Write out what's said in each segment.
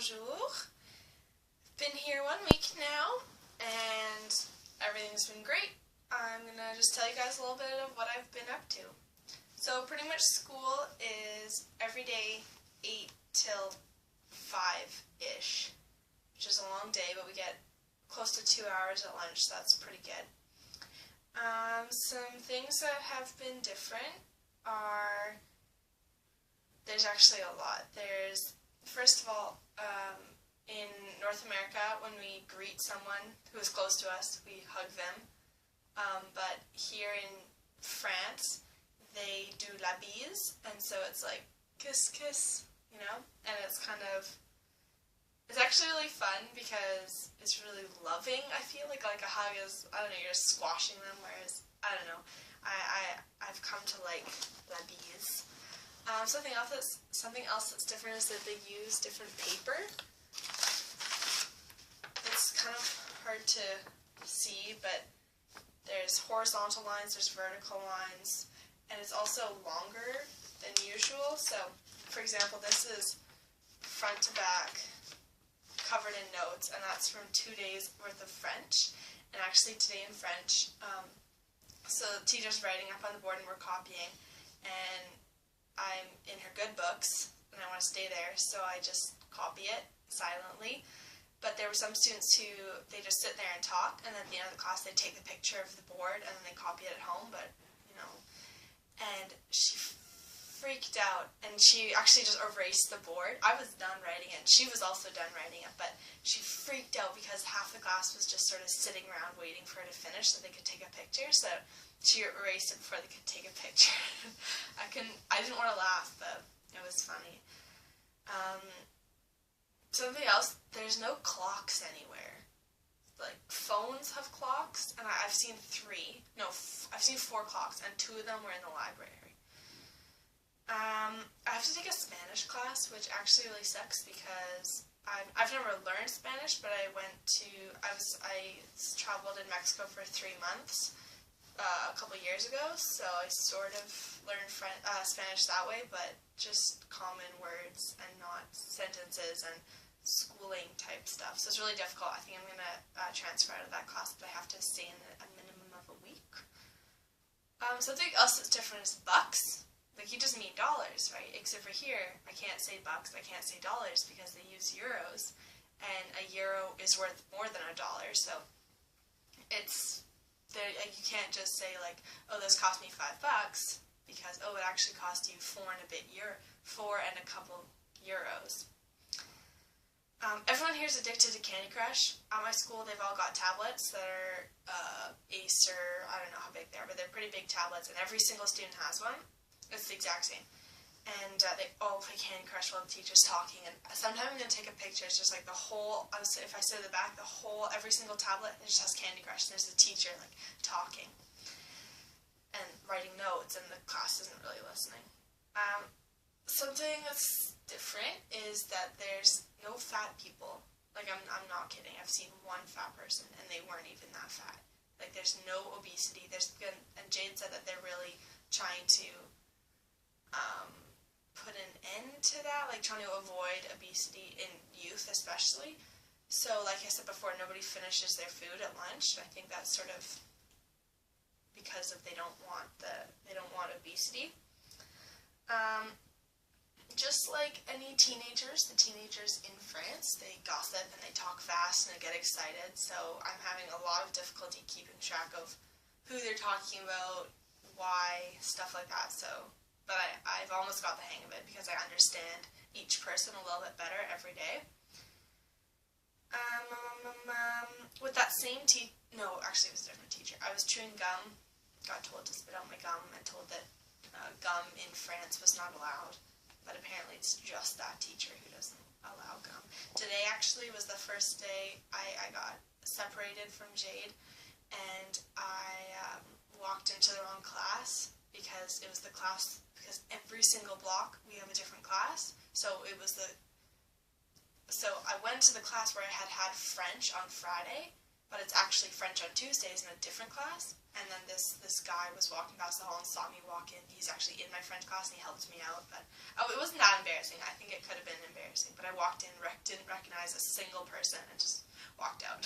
bonjour. Been here 1 week now, and everything's been great. I'm gonna just tell you guys a little bit of what I've been up to. So pretty much school is every day 8 till 5-ish, which is a long day, but we get close to 2 hours at lunch, so that's pretty good. Some things that have been different are, there's actually a lot. There's, first of all, in North America, when we greet someone who is close to us, we hug them. But here in France, they do la bise, and so it's like kiss, kiss, you know? And it's actually really fun because it's really loving, I feel like a hug is, I don't know, you're just squashing them, whereas, I don't know, I've come to like la bise. Something else that's different is that they use different paper. It's kind of hard to see, but there's horizontal lines, there's vertical lines, and it's also longer than usual. So, for example, this is front to back, covered in notes, and that's from 2 days worth of French. And actually today in French, so the teacher's writing up on the board and we're copying, and I'm in her good books, and I want to stay there, so I just copy it silently. But there were some students who, they just sit there and talk, and then at the end of the class they take the picture of the board and then they copy it at home, but, you know. And she freaked out, and she actually just erased the board. I was done writing it, and she was also done writing it, but she freaked out because half the class was just sort of sitting around waiting for her to finish so they could take a picture, so she erased it before they could take a picture. I didn't want to laugh, but it was funny. Something else, there's no clocks anywhere. Like, phones have clocks, and I've seen 4 clocks, and 2 of them were in the library. I have to take a Spanish class, which actually really sucks because I've never learned Spanish, but I traveled in Mexico for 3 months a couple years ago, so I sort of learned Spanish that way, but just common words and not sentences and schooling type stuff. So it's really difficult. I think I'm going to transfer out of that class, but I have to stay in a minimum of a week. Something else that's different is bucks. Like, you just mean dollars, right? Except for here, I can't say bucks, I can't say dollars because they use euros, and a euro is worth more than $1, so it's, you can't just say like, oh, this cost me $5, because, oh, it actually cost you 4 and a couple euros. Everyone here is addicted to Candy Crush. At my school, they've all got tablets that are Acer, I don't know how big they are, but they're pretty big tablets, and every single student has one. It's the exact same. And they all play Candy Crush while the teacher's talking, and sometimes I'm going to take a picture. It's just like the whole, if I sit at the back, every single tablet, it just has Candy Crush, and there's the teacher, like, talking and writing notes, and the class isn't really listening. Something that's different is that there's no fat people. Like, I'm not kidding. I've seen one fat person, and they weren't even that fat. Like, there's no obesity. And Jade said that they're really trying to put an end to that, like trying to avoid obesity in youth especially. So, like I said before, nobody finishes their food at lunch. I think that's sort of because they don't want obesity. Just like any teenagers, the teenagers in France, they gossip and they talk fast and they get excited, so I'm having a lot of difficulty keeping track of who they're talking about, why, stuff like that, but I've almost got the hang of it because I understand each person a little bit better every day. With that same no, actually it was a different teacher. I was chewing gum, got told to spit out my gum, and told that gum in France was not allowed. But apparently it's just that teacher who doesn't allow gum. Today actually was the first day I got separated from Jade, and I walked into the wrong class because it was because every single block we have a different class. So I went to the class where I had French on Friday, but it's actually French on Tuesdays in a different class. And then this guy was walking past the hall and saw me walk in. He's actually in my French class and he helped me out. But it wasn't that embarrassing. I think it could have been embarrassing. But I walked in, didn't recognize a single person, and just walked out.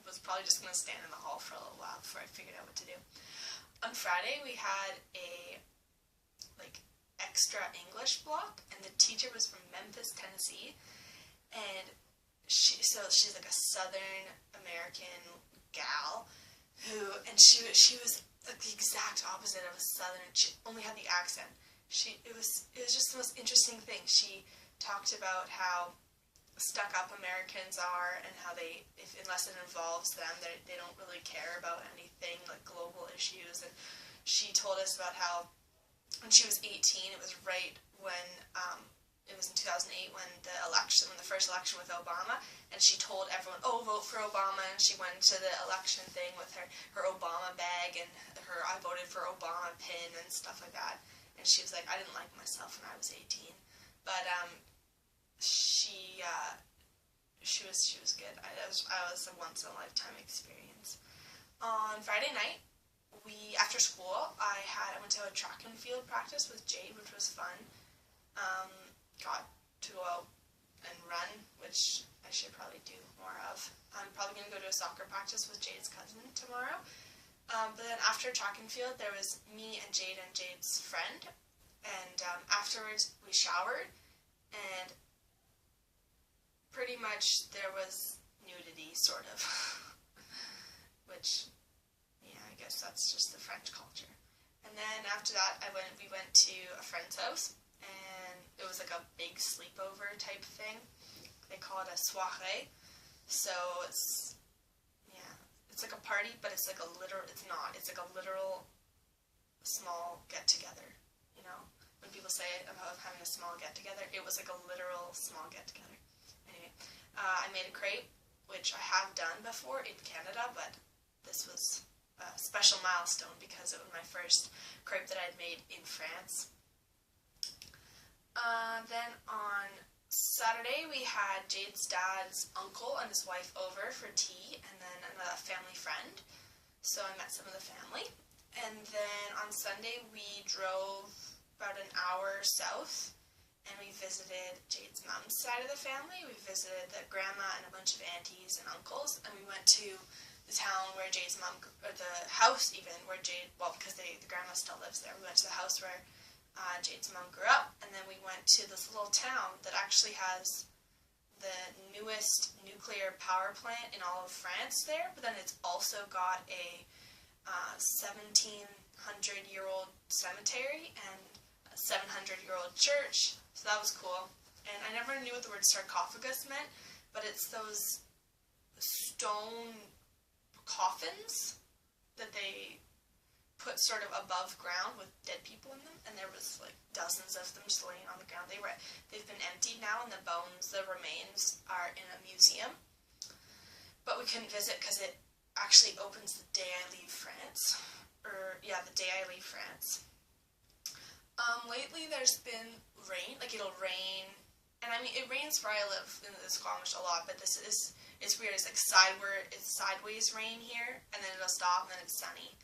Was probably just going to stand in the hall for a little while before I figured out what to do. On Friday we had a extra English block, and the teacher was from Memphis, Tennessee, and she's like a Southern American gal and she was like the exact opposite of a Southern. She only had the accent. It was just the most interesting thing. She talked about how stuck up Americans are and how unless it involves them, they don't really care about anything like global issues. And she told us about how when she was 18, it was right when it was in 2008 when the first election with Obama, and she told everyone, "Oh, vote for Obama," and she went to the election thing with her Obama bag and her "I voted for Obama" pin and stuff like that. And she was like, "I didn't like myself when I was 18," but she was good. I was a once in a lifetime experience. On Friday night, after school, I went to a track and field practice with Jade, which was fun. Got to go out and run, which I should probably do more of. I'm probably going to go to a soccer practice with Jade's cousin tomorrow. But then after track and field, there was me and Jade's friend. And afterwards, we showered. And pretty much there was nudity, sort of. Which, yeah, I guess that's just the French culture. And then after that, we went to a friend's house. And it was like a big sleepover type thing. They call it a soirée. So it's like a party, but it's like a literal. It's not. It's like a literal small get together. You know, when people say about having a small get together, it was like a literal small get together. Anyway, I made a crepe, which I have done before in Canada, but this was a special milestone because it was my first crepe that I'd made in France. Then on Saturday we had Jade's dad's uncle and his wife over for tea, and then another family friend. So I met some of the family. And then on Sunday we drove about an hour south, and we visited Jade's mom's side of the family. We visited the grandma and a bunch of aunties and uncles, and we went to the town where Jade's mom, or the house even, where because the grandma still lives there. We went to the house where Jade's mom grew up, and then we went to this little town that actually has the newest nuclear power plant in all of France there, but then it's also got a 1,700-year-old cemetery and a 700-year-old church, so that was cool. And I never knew what the word sarcophagus meant, but it's those stone coffins that they put sort of above ground with dead people in them, and there was like dozens of them just laying on the ground. They've been emptied now, and the remains are in a museum. But we couldn't visit because it actually opens the day I leave France. The day I leave France. Lately there's been rain, it'll rain, and I mean it rains where I live in the Squamish a lot, but it's weird. It's like sideways rain here, and then it'll stop, and then it's sunny.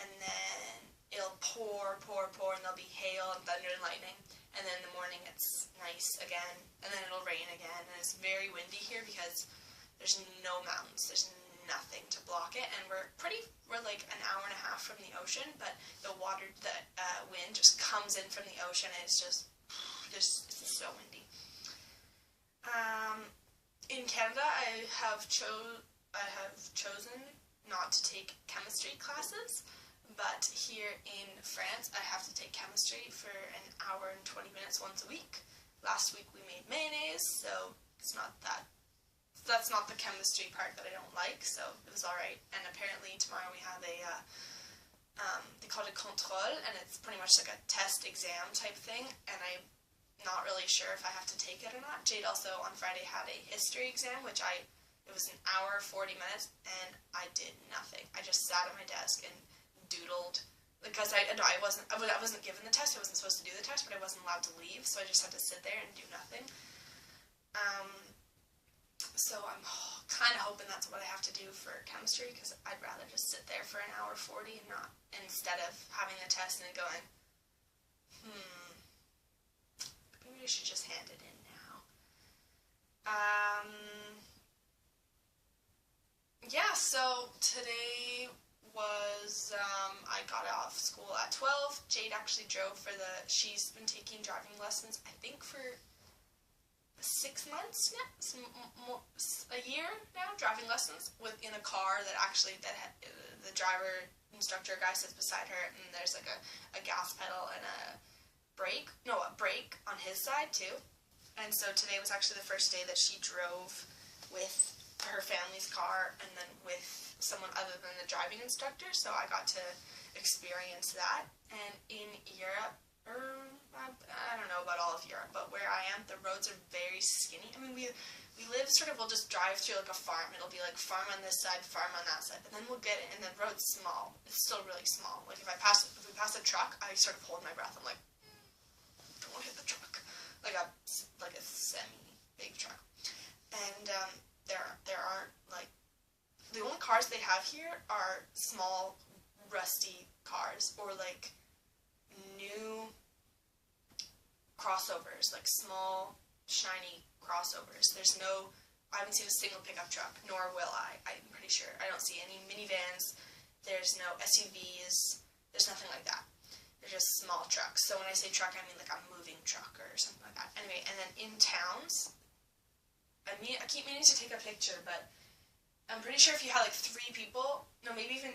And then it'll pour, and there'll be hail and thunder and lightning. And then in the morning it's nice again, and then it'll rain again. And it's very windy here because there's no mountains. There's nothing to block it. And we're like an hour and a half from the ocean, but the wind just comes in from the ocean, and it's so windy. In Canada, I have chosen not to take chemistry classes. But here in France, I have to take chemistry for an hour and 20 minutes once a week. Last week we made mayonnaise, so that's not the chemistry part that I don't like, so it was alright. And apparently tomorrow we have they call it contrôle, and it's pretty much like a test exam type thing, and I'm not really sure if I have to take it or not. Jade also on Friday had a history exam, it was an hour, 40 minutes, and I did nothing. I just sat at my desk and doodled, because I wasn't given the test. I wasn't supposed to do the test, but I wasn't allowed to leave, so I just had to sit there and do nothing. So I'm kind of hoping that's what I have to do for chemistry, because I'd rather just sit there for an hour 40 and not, instead of having a test and then going, maybe I should just hand it in now. Yeah, so today was, I got off school at 12. Jade actually drove she's been taking driving lessons, I think, for 6 months now, a year now, driving lessons in a car that the driver instructor guy sits beside her, and there's like a gas pedal and a brake on his side too. And so today was actually the first day that she drove with her family's car and then with someone other than the driving instructor, so I got to experience that. And in Europe, I don't know about all of Europe, but where I am, the roads are very skinny. I mean, we live we'll just drive through like a farm. It'll be like farm on this side, farm on that side, but then we'll get it, and the road's small. It's still really small. Like if we pass a truck, I sort of hold my breath. I'm like, don't want to hit the truck. Like a semi-big truck. And there aren't, like, the only cars they have here are small, rusty cars, or like new crossovers, like small, shiny crossovers. I haven't seen a single pickup truck, nor will I'm pretty sure. I don't see any minivans, there's no SUVs, there's nothing like that. They're just small trucks. So when I say truck, I mean like a moving truck or something like that. Anyway, and then in towns, I keep meaning to take a picture, but I'm pretty sure if you had like 3 people, maybe 2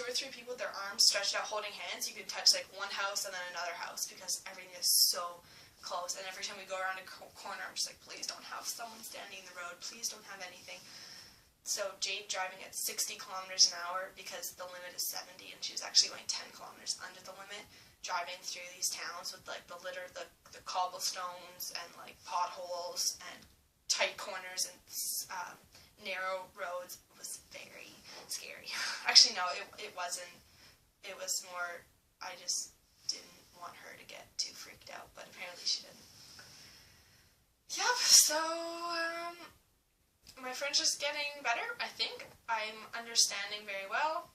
or 3 people with their arms stretched out holding hands, you could touch like one house and then another house, because everything is so close. And every time we go around a corner, I'm just like, please don't have someone standing in the road, please don't have anything. So Jade driving at 60 kilometers an hour because the limit is 70, and she was actually going 10 kilometers under the limit, driving through these towns with like the cobblestones and like potholes and tight corners and narrow roads. Was very scary. Actually, no, it wasn't. It was more, I just didn't want her to get too freaked out, but apparently she didn't. Yep, so, my French is getting better, I think. I'm understanding very well.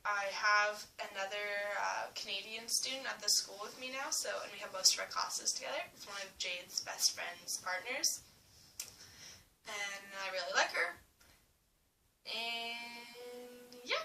I have another Canadian student at the school with me now, and we have most of our classes together. It's one of Jade's best friend's partners. And I really like her. And yeah.